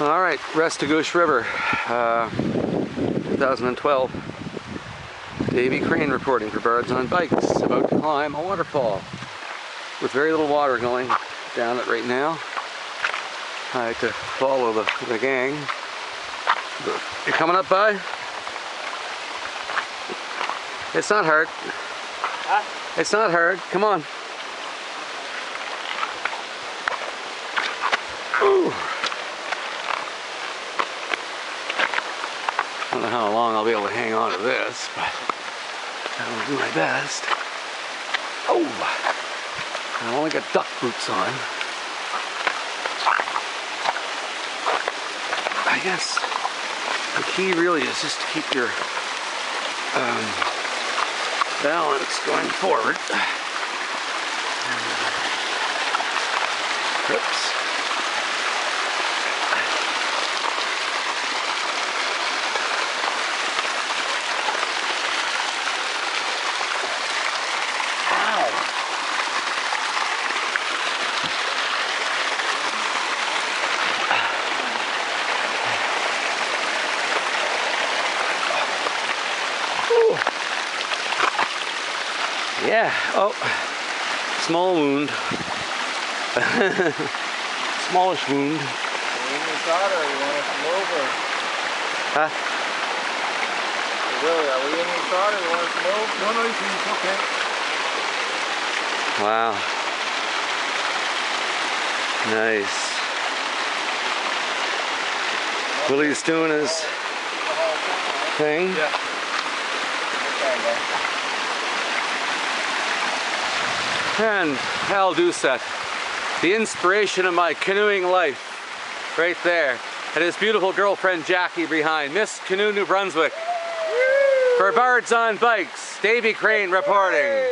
All right, Restigouche River, 2012. Davy Crane reporting for Birds on Bikes, about to climb a waterfall with very little water going down it right now. I like to follow the gang. You coming up, bud? It's not hard. Huh? It's not hard. Come on. Ooh. I don't know how long I'll be able to hang on to this, but I will do my best. Oh! I only got duck boots on. I guess the key really is just to keep your balance going forward. Oops. Yeah, oh, small wound. Smallish wound. Are we in your shot or you want us to move or? Huh? Really, are we in your shot or you want us to move? No, it's okay. Wow. Nice. Willie's doing his thing. Yeah. And Al Doucette, the inspiration of my canoeing life, right there. And his beautiful girlfriend Jackie behind. Miss Canoe, New Brunswick. For Birds on Bikes, Davy Crane reporting.